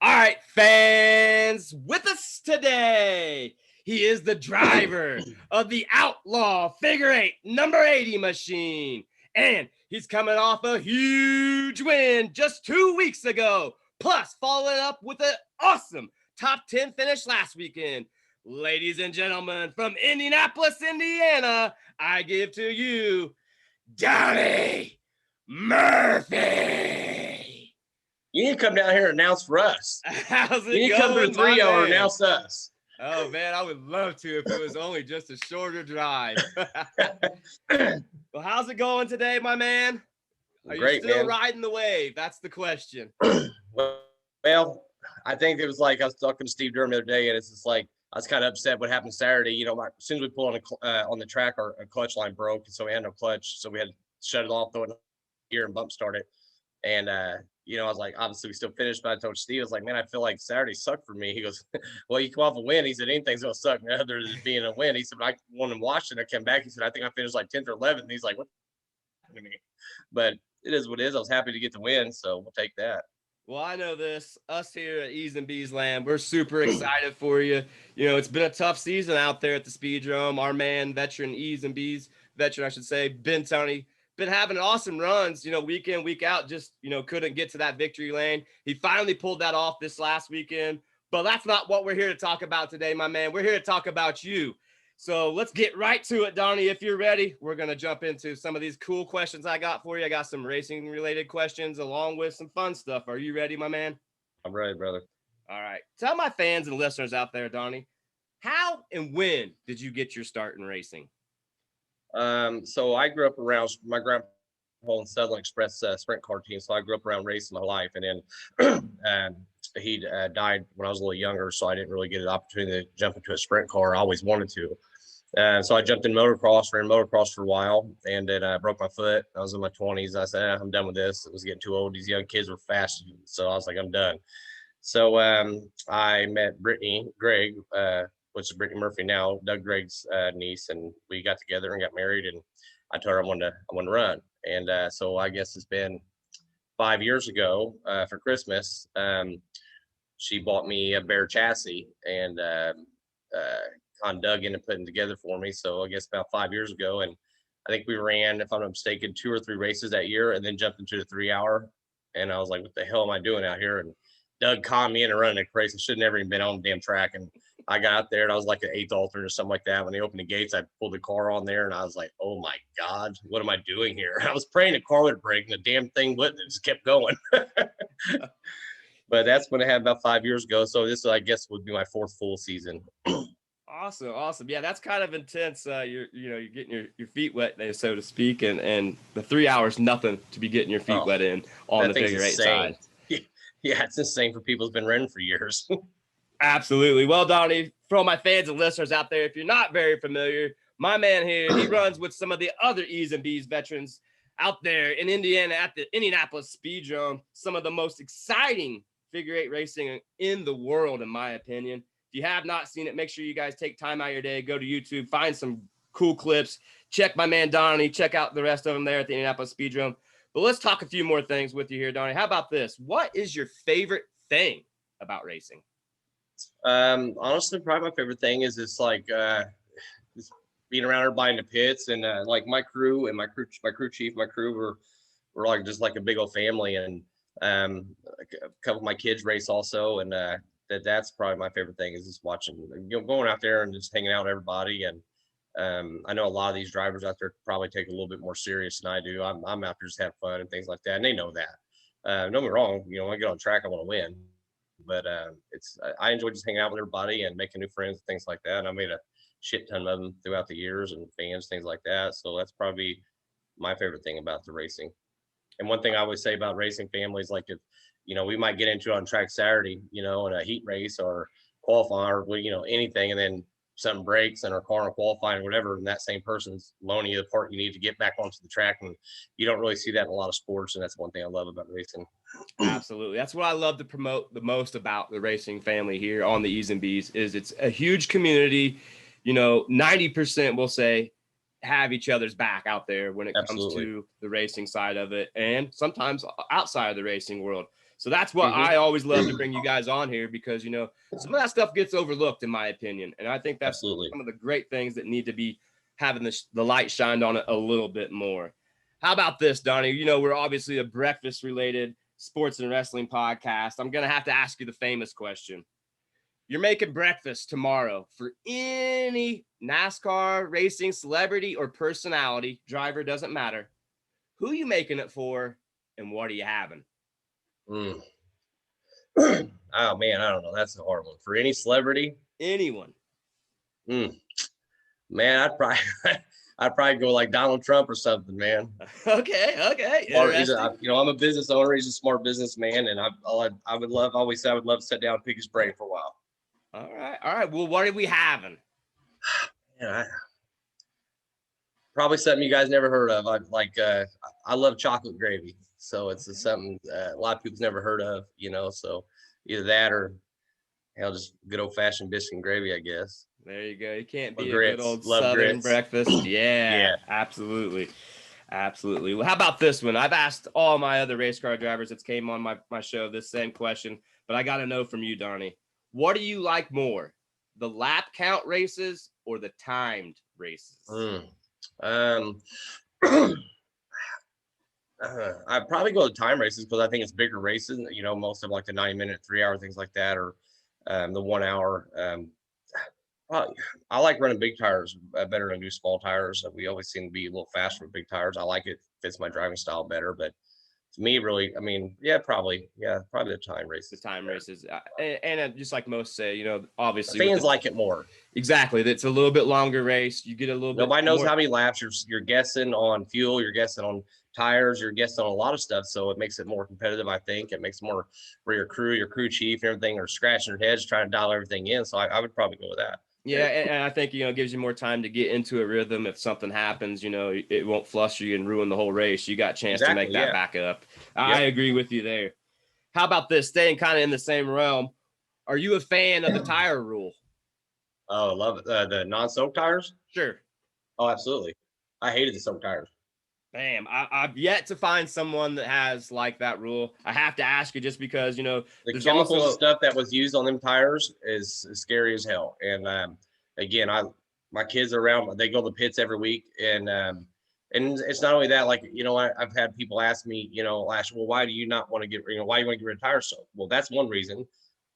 All right, fans, with us today, he is the driver of the Outlaw Figure Eight number 80 machine. And he's coming off a huge win just 2 weeks ago, plus following up with an awesome top 10 finish last weekend. Ladies and gentlemen, from Indianapolis, Indiana, I give to you Donnie Murphy. You need to come down here and announce for us. How's it You need to come to the going, 3-hour and announce us. Oh, man, I would love to if it was only just a shorter drive. Well, how's it going today, my man? Are Great, you still man. riding the wave? That's the question. Well, I think it was like I was talking to Steve Durham the other day, and it's just like I was kind of upset what happened Saturday. You know, as soon as we pulled on the track, our clutch line broke, and so we had no clutch, so we had to shut it off, throw it in gear, and bump start it. And you know, I was like, obviously we still finished, but I told Steve, I was like, man, I feel like Saturday sucked for me. He goes, well, you come off a win. He said, anything's gonna suck other than being a win. He said, I won in Washington. I came back. He said, I think I finished like 10th or 11th. And he's like, what happened to me? But it is what it is. I was happy to get the win, so we'll take that. Well, I know this. Us here at E's and B's Land, we're super excited for you. You know, it's been a tough season out there at the Speedrome. Our man, veteran E's and B's veteran, I should say, Ben Tony, been having awesome runs, you know, week in, week out, just, you know, couldn't get to that victory lane. He finally pulled that off this last weekend, but that's not what we're here to talk about today, my man. We're here to talk about you. So let's get right to it, Donnie. If you're ready, we're going to jump into some of these cool questions I got for you. I got some racing related questions along with some fun stuff. Are you ready, my man? I'm ready, brother. All right. Tell my fans and listeners out there, Donnie, how and when did you get your start in racing? So I grew up around my grandpa owned Southern Express sprint car team. So I grew up around racing my life, and then he died when I was a little younger, so I didn't really get an opportunity to jump into a sprint car. I always wanted to. So I jumped in motocross, ran motocross for a while, and then I broke my foot. I was in my 20s. I said, I'm done with this. It was getting too old. These young kids were fast. So I was like, I'm done. So I met Brittany Gregg, which is Brittany Murphy now, Doug Gregg's niece, and we got together and got married. And I told her I wanted to run. And so I guess it's been 5 years ago for Christmas. She bought me a bare chassis and kind of dug in and putting together for me. So I guess about 5 years ago, and I think we ran, if I'm not mistaken, 2 or 3 races that year, and then jumped into the 3-hour. And I was like, what the hell am I doing out here? And Doug conned me into running a race. I should have never even been on the damn track. And I got out there and I was like an 8th alternate or something like that. When they opened the gates, I pulled the car on there and I was like, oh my God, what am I doing here? I was praying the car would break and the damn thing wouldn't. It just kept going. But that's when I had about 5 years ago. So this, I guess, would be my 4th full season. Awesome. Yeah, that's kind of intense. You're getting your feet wet, so to speak, and the 3 hours, nothing to be getting your feet wet in on the figure eight side. Yeah, it's insane for people who've been running for years. Absolutely. Well, Donnie, for all my fans and listeners out there, if you're not very familiar, my man here, he runs with some of the other E's and B's veterans out there in Indiana at the Indianapolis Speedrome, some of the most exciting figure eight racing in the world, in my opinion. If you have not seen it, make sure you guys take time out of your day, go to YouTube, find some cool clips, check my man Donnie, check out the rest of them there at the Indianapolis Speedrome. But let's talk a few more things with you here, Donnie. How about this? What is your favorite thing about racing? Honestly, probably my favorite thing is just like just being around everybody in the pits, and like my crew and my crew chief, my crew were like just like a big old family, and like a couple of my kids race also, and that's probably my favorite thing is just watching, going out there and just hanging out with everybody. And I know a lot of these drivers out there probably take it a little bit more serious than I do. I'm out there just to have fun and things like that, and they know that. Don't get me wrong, when I get on track, I want to win, but I enjoy just hanging out with everybody and making new friends and things like that. And I made a shit ton of them throughout the years, and fans, things like that. So that's probably my favorite thing about the racing. And one thing I always say about racing families, like if we might get into it on track Saturday, in a heat race or qualifying or anything, and then something breaks in our car or qualifying or whatever, and that same person's loaning you the part you need to get back onto the track. And you don't really see that in a lot of sports, and that's one thing I love about racing. Absolutely. That's what I love to promote the most about the racing family here on the E's and B's is it's a huge community. 90% will say have each other's back out there when it comes to the racing side of it, and sometimes outside of the racing world. So that's what I always love to bring you guys on here, because, you know, some of that stuff gets overlooked in my opinion. And I think that's Absolutely. some of the great things that need to be having the light shined on it a little bit more. How about this, Donnie? You know, we're obviously a breakfast related sports and wrestling podcast. I'm going to have to ask you the famous question. You're making breakfast tomorrow for any NASCAR racing celebrity or personality, driver, doesn't matter. Who you making it for and what are you having? Oh man, I don't know. That's a hard one. For any celebrity? Anyone. Man, I'd probably go like Donald Trump or something, man. Okay. Or I'm a business owner. He's a smart businessman, and I would always say I would love to sit down and pick his brain for a while. All right. Well, what are we having? Yeah, probably something you guys never heard of. I love chocolate gravy, so it's something a lot of people's never heard of. You know, so either that or just good old fashioned biscuit and gravy, I guess. There you go. You can't beat grits. A good old Love Southern grits. breakfast. Yeah, absolutely. Well, how about this one? I've asked all my other race car drivers that came on my show this same question, but I got to know from you, Donnie. What do you like more, the lap count races or the timed races? I'd probably go to time races because I think it's bigger races. You know, most of them like the 90-minute, 3-hour, things like that, or the 1 hour. I like running big tires better than do small tires. We always seem to be a little faster with big tires. I like it. Fits my driving style better. But to me, really, I mean, probably the time races. The time races, and just like most say, you know, obviously fans like it more. Exactly, it's a little bit longer race. You get a little. Nobody knows more. How many laps you're guessing on fuel. You're guessing on tires. You're guessing on a lot of stuff. So it makes it more competitive. I think it makes it more for your crew chief, and everything are scratching their heads trying to dial everything in. So I would probably go with that. Yeah, and I think, you know, it gives you more time to get into a rhythm. If something happens, you know, it won't fluster you and ruin the whole race. You got a chance to make that back up. I agree with you there. How about this? Staying kind of in the same realm, are you a fan of the tire rule? Oh, I love it. The non-soak tires? Sure. Oh, absolutely. I hated the soak tires. Bam. I've yet to find someone that has like that rule. I have to ask you just because, you know, the chemicals stuff that was used on them tires is scary as hell. And again, my kids are around, they go to the pits every week, and it's not only that, like, you know, I've had people ask me, you know, well, why do you not want to get, you know, why do you want to get rid of tire soak? Well, that's one reason.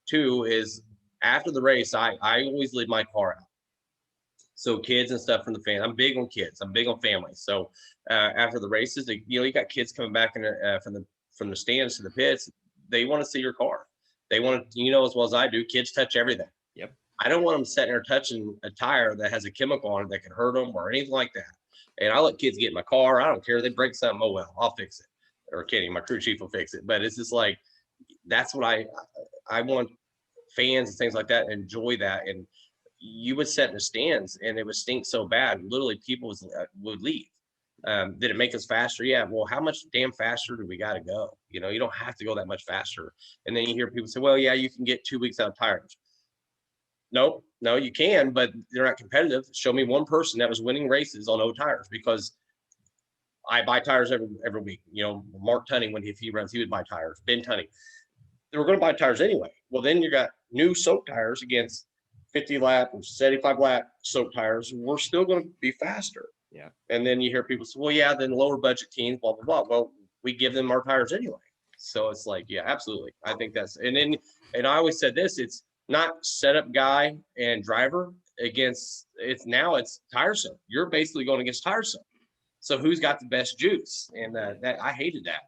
Two is after the race, I always leave my car out. So kids and stuff from the fans. I'm big on kids. I'm big on families. So after the races, you know, you got kids coming back from the stands to the pits. They want to see your car. They want to, you know, as well as I do. Kids touch everything. Yep. I don't want them sitting there touching a tire that has a chemical on it that can hurt them or anything like that. And I let kids get in my car. I don't care. They break something. Oh well, I'll fix it. Or kidding, my crew chief will fix it. But it's just like, that's what I want fans and things like that enjoy that. And you would sit in the stands and it would stink so bad, literally people would leave. Did it make us faster? Yeah. Well, how much damn faster do we got to go? You know, you don't have to go that much faster. And then you hear people say, well, yeah, you can get 2 weeks out of tires. No, you can, but they're not competitive. Show me one person that was winning races on old tires, because I buy tires every week. You know, Mark Tunney, if he runs, he would buy tires. Ben Tunney. They were going to buy tires anyway. Well, then you got new soak tires against 50 lap and 75 lap soak tires. We're still going to be faster. Yeah. And then you hear people say, well, yeah, then lower budget teams, blah, blah, blah. Well, we give them our tires anyway. So it's like, yeah, absolutely. I think and I always said this, it's not setup guy and driver against, it's tire soak. You're basically going against tire soak. So who's got the best juice? And that I hated that.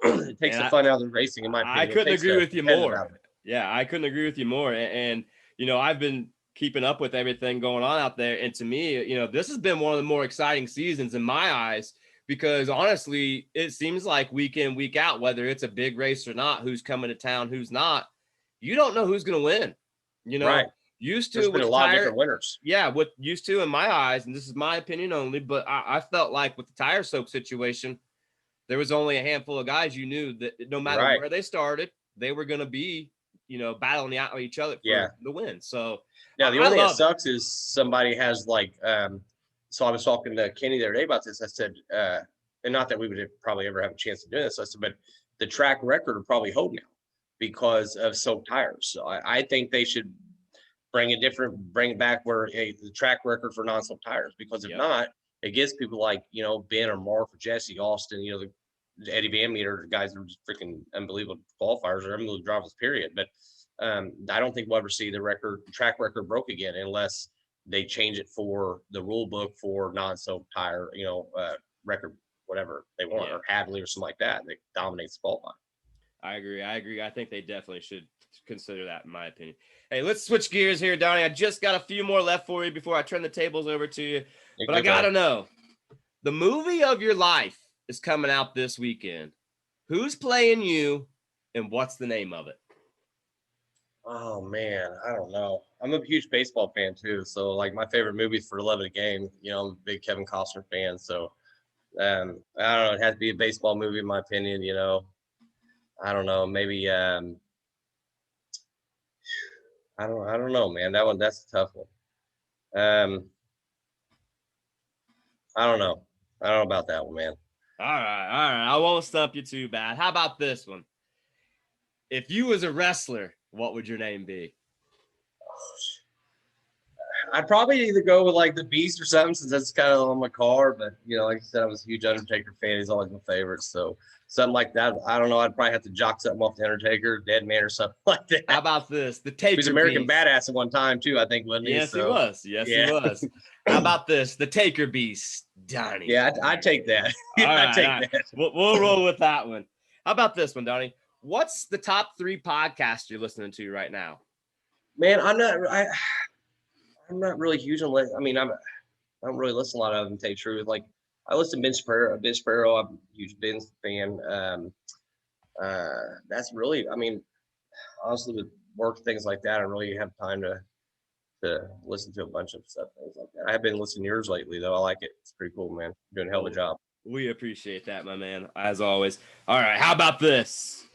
It takes the fun out of the racing, in my opinion. I couldn't agree with you more. Yeah, I couldn't agree with you more. And you know, I've been keeping up with everything going on out there. And to me, you know, this has been one of the more exciting seasons in my eyes, because honestly, it seems like week in, week out, whether it's a big race or not, who's coming to town, who's not, you don't know who's going to win. You know, right. Used to, there's been a lot of different winners. Yeah, what used to, in my eyes, and this is my opinion only, but I felt like with the tire soak situation, there was only a handful of guys you knew that no matter where they started, they were going to be, you know, battling out each other for the win. So yeah, the only thing that sucks is somebody has like, so I was talking to Kenny the other day about this. I said, and not that we would probably ever have a chance to do this. I said, but the track record will probably hold now. because of soaked tires. So I think they should bring it back where the track record for non-soaked tires, because if Yep. not, it gives people like, Ben or Mark or Jesse Austin, the Eddie Van Meter, the guys that are just freaking unbelievable qualifiers or unbelievable drivers, period. But I don't think we'll ever see the track record broke again unless they change it for the rule book for non-soaked tire, record, whatever they want, Yeah. or Hadley or something like that. That dominates the qualifying. I agree. I think they definitely should consider that, in my opinion. Hey, let's switch gears here, Donnie. I just got a few more left for you before I turn the tables over to you. But I got to know, the movie of your life is coming out this weekend. Who's playing you, and what's the name of it? Oh man, I don't know. I'm a huge baseball fan too, so like my favorite movies for 11 a game. I'm a big Kevin Costner fan, so I don't know. It has to be a baseball movie, in my opinion. I don't know. Maybe I don't know, man. That's a tough one. I don't know. I don't know about that one, man. All right. I won't stump you too bad. How about this one? If you was a wrestler, what would your name be? I'd probably either go with like the Beast or something, since that's kind of on my car. But like I said, I was a huge Undertaker fan. He's always my favorite. So something like that. I don't know. I'd probably have to jock something off the Undertaker, Dead Man, or something like that. How about this? The Taker. He was American Badass at one time too, I think, wasn't he? Yes, he was. Yes, he was. How about this? The Taker Beast, Donnie. Yeah, I'd take that. All right, I'd take that. We'll roll with that one. How about this one, Donnie? What's the top 3 podcasts you're listening to right now? Man, I'm not really huge on. I don't really listen to a lot of them, to tell you the truth. Like I listen to Ben Sparrow. I'm a huge Ben fan. That's really, honestly, with work, things like that, I really have time to listen to a bunch of stuff, things like that. I have been listening to yours lately, though. I like it. It's pretty cool, man. You're doing a hell of a job. We appreciate that, my man, as always. All right, how about this?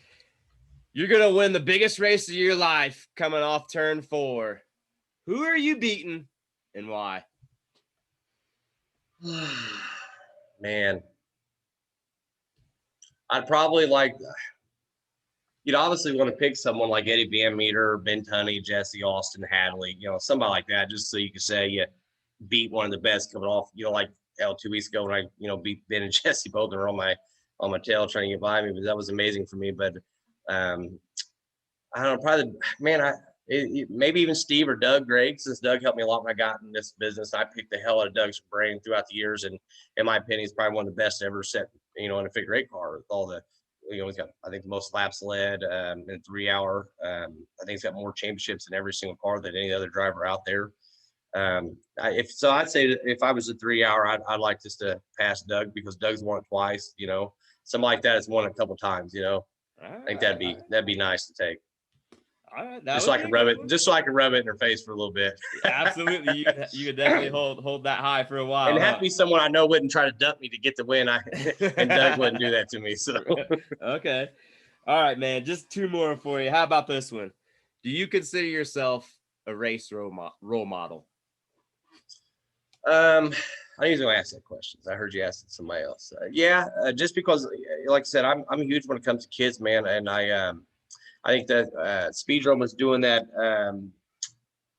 You're going to win the biggest race of your life coming off turn 4. Who are you beating and why? Man, I'd probably you'd obviously want to pick someone like Eddie Van Meter, Ben Tunney, Jesse Austin, Hadley, somebody like that, just so you could say you beat one of the best coming off, like 2 weeks ago when I, beat Ben and Jesse both and were on my tail trying to get by me, but that was amazing for me. But I don't know, probably, man, maybe even Steve or Doug Gregg, since Doug helped me a lot when I got in this business. I picked the hell out of Doug's brain throughout the years, and in my opinion, he's probably one of the best ever set, in a figure 8 car with all the, he's got, I think, the most laps led in a 3 hour. I think he's got more championships in every single car than any other driver out there. I'd say that if I was a 3 hour, I'd like just to pass Doug, because Doug's won it twice. Something like that has won a couple times. I think that'd be nice to take. All right, just so I can rub it in her face for a little bit. Absolutely, you could definitely hold that high for a while. And it had to be someone I know wouldn't try to dump me to get the win. And Doug wouldn't do that to me. So okay, all right, man. Just 2 more for you. How about this one? Do you consider yourself a race role model? I usually ask that question. I heard you ask it to somebody else. Just because, like I said, I'm huge when it comes to kids, man, and I think that Speedrome was doing that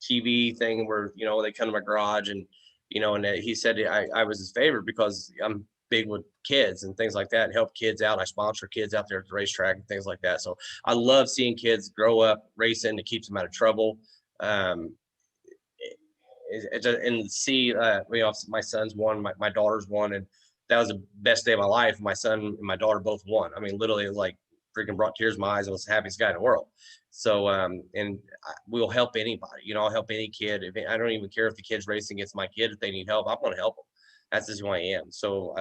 TV thing where, they come to my garage and, and he said I was his favorite because I'm big with kids and things like that, and help kids out. I sponsor kids out there at the racetrack and things like that. So I love seeing kids grow up racing. It keeps them out of trouble. And see, my son's won, my daughter's won, and that was the best day of my life. My son and my daughter both won. Literally, it was like freaking brought tears to my eyes. I was the happiest guy in the world. So, and we'll help anybody. I'll help any kid. I don't even care if the kid's racing against my kid. If they need help, I'm going to help them. That's just who I am. So,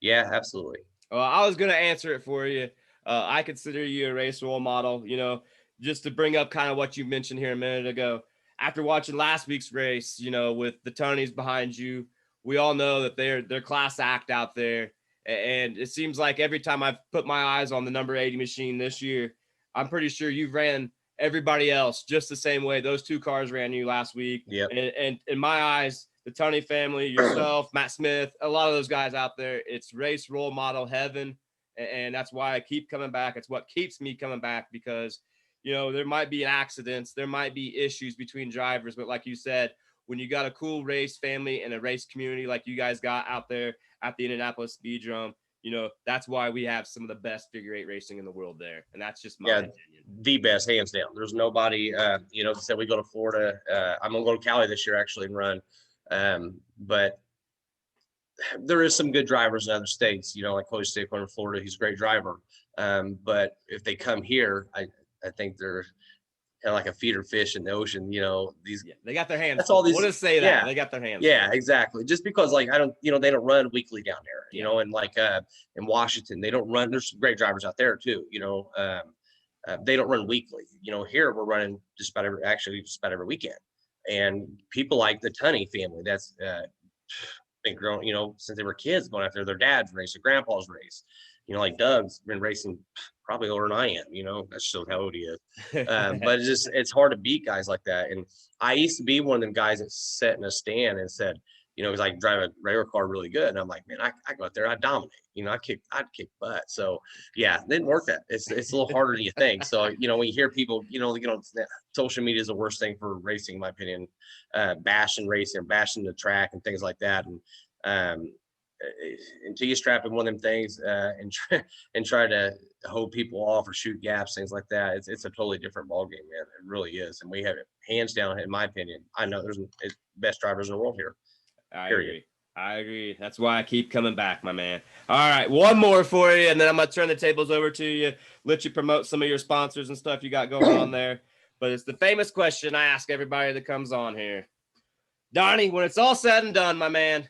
yeah, absolutely. Well, I was going to answer it for you. I consider you a race role model. Just to bring up kind of what you mentioned here a minute ago. After watching last week's race, with the Tonys behind you, we all know that they're class act out there. And it seems like every time I've put my eyes on the number 80 machine this year, I'm pretty sure you've ran everybody else just the same way those 2 cars ran you last week. Yep. And in my eyes, the Tony family, yourself, Matt Smith, a lot of those guys out there, it's race role model heaven. And that's why I keep coming back. It's what keeps me coming back, because, you know, there might be accidents, there might be issues between drivers, but like you said, when you got a cool race family and a race community like you guys got out there at the Indianapolis Speedrome, you know, that's why we have some of the best figure eight racing in the world there. And that's just my opinion. The best, hands down. There's nobody, you know, said we go to Florida. I'm going to go to Cali this year actually and run. But there is some good drivers in other states, you know, like Coach Stakeholder in Florida. He's a great driver. But if they come here, I think they're kind of like a feeder fish in the ocean, you know, they got their hands. That's all these. We'll just say that they got their hands. Yeah, exactly. Just because like, you know, they don't run weekly down there, you know, and like, in Washington, they don't run. There's some great drivers out there too, you know, they don't run weekly, you know, here we're running just about every weekend. And people like the Tunney family, that's, been growing, you know, since they were kids, going after their dad's race, their grandpa's race. You know, like Doug's been racing probably older than I am, you know, that's still how old he is. But it's hard to beat guys like that. And I used to be one of them guys that sat in a stand and said, you know, because I drive a regular car really good. And I'm like, man, I go out there, I dominate, you know, I'd kick butt. So yeah, it didn't work that. It's a little harder than you think. So, you know, when you hear people, you know, social media is the worst thing for racing, in my opinion, bashing racing, bashing the track and things like that. And until you strap in one of them things and try to hold people off or shoot gaps, things like that, it's a totally different ball game, man. It really is. And we have it hands down, in my opinion. I know there's best drivers in the world here. I agree. That's why I keep coming back, my man. All right, one more for you, and then I'm going to turn the tables over to you, let you promote some of your sponsors and stuff you got going on there. But it's the famous question I ask everybody that comes on here. Donnie, when it's all said and done, my man,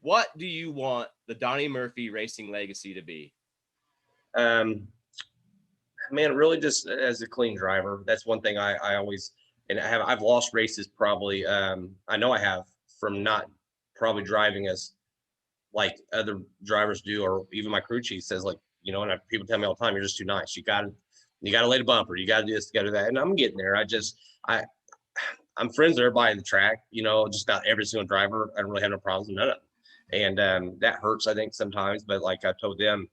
what do you want the Donnie Murphy racing legacy to be? Man, really just as a clean driver. That's one thing I always, and I've lost races probably. I know I have, from not probably driving as like other drivers do, or even my crew chief says, like, you know, and people tell me all the time, you're just too nice. You got to lay the bumper. You got to do this, you got to do that. And I'm getting there. I'm friends with everybody in the track, you know, just about every single driver. I don't really have no problems with none of them. And that hurts, I think, sometimes. But like I told them,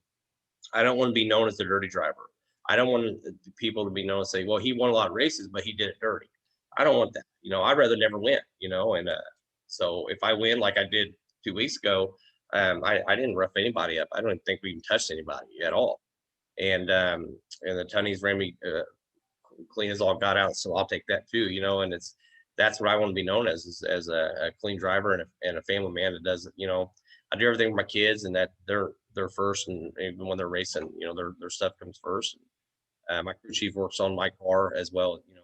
I don't want to be known as the dirty driver. I don't want people to be known and say, well, he won a lot of races, but he did it dirty. I don't want that. You know, I'd rather never win, you know. And so if I win like I did 2 weeks ago, I didn't rough anybody up. I don't even think we even touched anybody at all. And the Tunneys ran me clean as all got out. So I'll take that too, you know. And that's what I want to be known as a clean driver and a family man that does, you know. I do everything with my kids, and that they're first, and even when they're racing, you know, their stuff comes first. My crew chief works on my car as well, you know.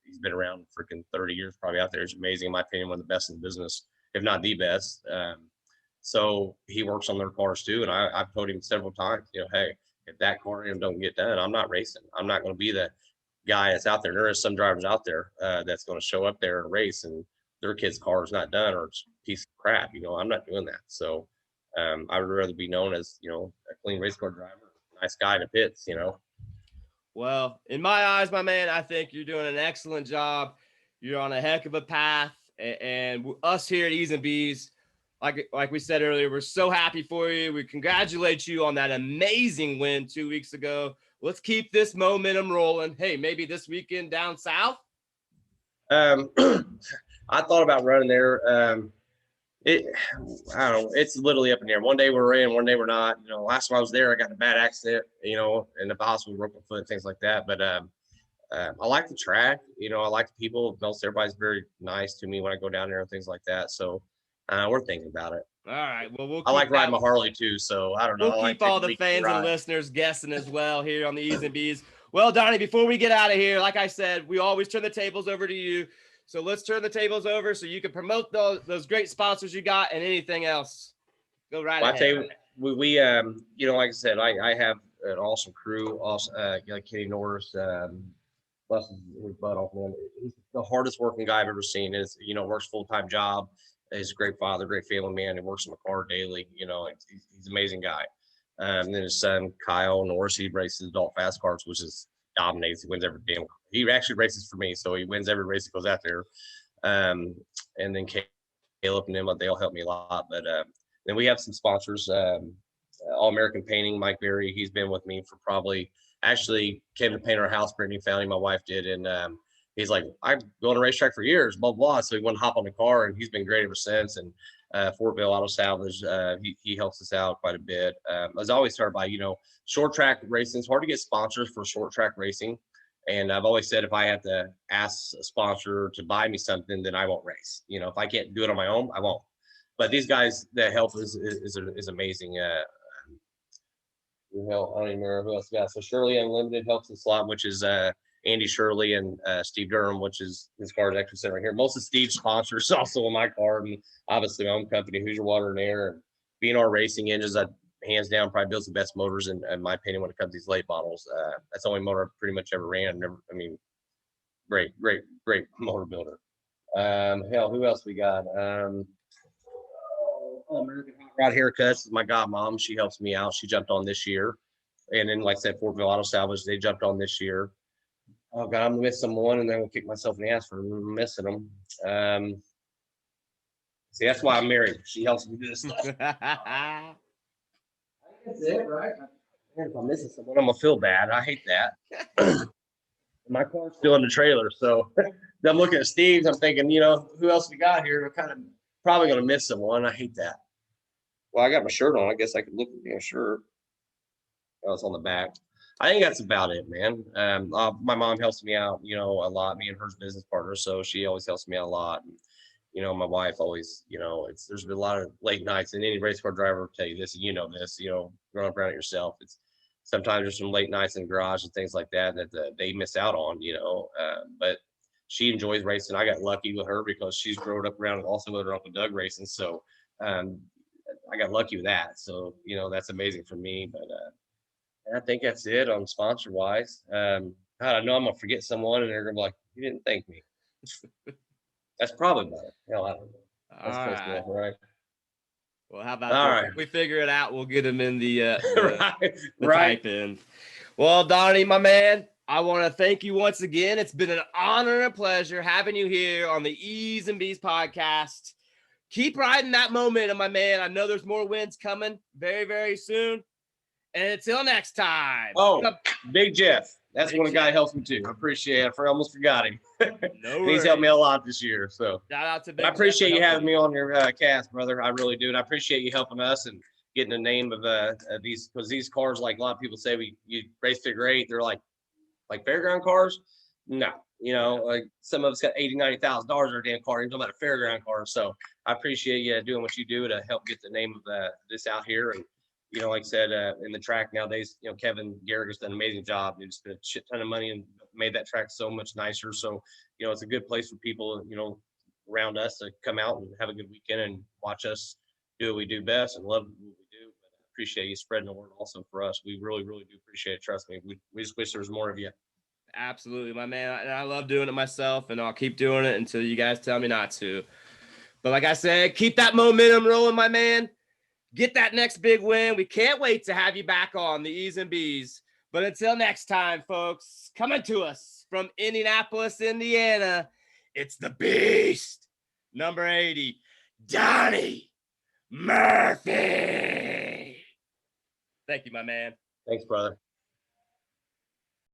He's been around freaking 30 years, probably out there. He's amazing, in my opinion, one of the best in the business, if not the best. So he works on their cars too, and I've told him several times, you know, hey, if that car don't get done, I'm not racing. I'm not going to be the guy that's out there. And there is some drivers out there that's going to show up there and race, and their kid's car is not done, or it's a piece of crap. You know, I'm not doing that. So I would rather be known as, you know, a clean race car driver, nice guy in the pits, you know. Well, in my eyes, my man, I think you're doing an excellent job. You're on a heck of a path, and us here at E's and B's, like we said earlier, we're so happy for you. We congratulate you on that amazing win 2 weeks ago. Let's keep this momentum rolling. Hey, maybe this weekend down south. I thought about running there. I don't know. It's literally up in the air. One day we're in, one day we're not. You know, last time I was there, I got in a bad accident, you know, in the hospital, broke my foot, things like that. But I like the track. You know, I like the people. Most everybody's very nice to me when I go down there and things like that. So we're thinking about it. All right. Well, I like riding my Harley too. So I don't know. We'll keep all the fans and listeners guessing as well here on the E's and B's. Well, Donnie, before we get out of here, like I said, we always turn the tables over to you. So let's turn the tables over so you can promote those great sponsors you got and anything else. Go right ahead. I tell you, we you know, like I said, I have an awesome crew, like Kenny Norris, bless his butt off, man. He's the hardest working guy I've ever seen. Is, you know, works full-time job. He's a great father, great family man. He works in the car daily. You know, he's an amazing guy. And then his son Kyle Norris, he races adult fast cars, which is dominates. He wins every damn. He actually races for me, so he wins every race that goes out there. And then Caleb and them, they'll help me a lot. But then we have some sponsors. All-American Painting, Mike Berry. He's been with me for probably, actually came to paint our house. Brittany found him, my wife did. And he's like, I've been on a racetrack for years, blah, blah. So he wanted to hop on the car, and he's been great ever since. And Fortville Auto Salvage, he helps us out quite a bit. As I always start by, short track racing, it's hard to get sponsors for short track racing. And I've always said, if I have to ask a sponsor to buy me something, then I won't race. If I can't do it on my own, I won't. But these guys that help is amazing. I don't even remember who else we got. So Shirley Unlimited helps us a lot, which is Andy Shirley and Steve Durham, which is his car is actually sitting right here. Most of Steve's sponsors also in my car, and obviously my own company, Hoosier Water and Air, and BNR Racing Engines. That hands down probably builds the best motors in my opinion when it comes to these late models. That's the only motor I've pretty much ever ran. Great motor builder. Hell, who else we got? American Hot Rod Haircuts is my godmom. She helps me out. She jumped on this year. And then, like I said, Fortville Auto Salvage, they jumped on this year. Oh, God, I'm missing one, and then we'll kick myself in the ass for missing them. See, that's why I'm married. She helps me do this stuff. That's it, right? If I'm missing someone, I'm going to feel bad. I hate that. My car's still in the trailer, so I'm looking at Steve's. I'm thinking, who else we got here? We're kind of probably going to miss someone. I hate that. Well, I got my shirt on. I guess I could look at my shirt. Oh, it's on the back. I think that's about it, man. My mom helps me out, a lot. Me and her's business partner, so she always helps me out a lot. And, my wife always, there's been a lot of late nights, and any race car driver will tell you this, and this, growing up around it yourself. It's sometimes there's some late nights in the garage and things like that they miss out on, but she enjoys racing. I got lucky with her because she's grown up around also with her Uncle Doug racing. So I got lucky with that. So, that's amazing for me. But I think that's it on sponsor wise. God, I know I'm going to forget someone, and they're going to be like, you didn't thank me. That's probably better. Hell, I don't know. That's All close enough, right? Well, how about All this? right. If we figure it out, we'll get them in the right. type in. Well, Donnie, my man, I want to thank you once again. It's been an honor and a pleasure having you here on the E's and B's podcast. Keep riding that momentum, my man. I know there's more wins coming very, very soon. And until next time. Oh, Big Jeff. That's one guy helps me too. I appreciate it. I almost forgot him. No He's helped me a lot this year. So shout out to Big I appreciate you having me on your cast, brother. I really do. And I appreciate you helping us and getting the name of these, because these cars, like a lot of people say, you race figure eight, they're like fairground cars. No, like some of us got $80,000, $90,000 in our damn car. You're talking about a fairground car. So I appreciate you doing what you do to help get the name of this out here. And like I said, in the track nowadays, Kevin Garrick has done an amazing job. He spent a shit ton of money and made that track so much nicer. So, it's a good place for people, around us to come out and have a good weekend and watch us do what we do best and love what we do. But I appreciate you spreading the word also for us. We really, really do appreciate it. Trust me. We just wish there was more of you. Absolutely, my man. And I love doing it myself, and I'll keep doing it until you guys tell me not to. But like I said, keep that momentum rolling, my man. Get that next big win. We can't wait to have you back on the E's and B's. But until next time, folks, coming to us from Indianapolis, Indiana, it's the Beast, number 80, Donnie Murphy. Thank you, my man. Thanks, brother.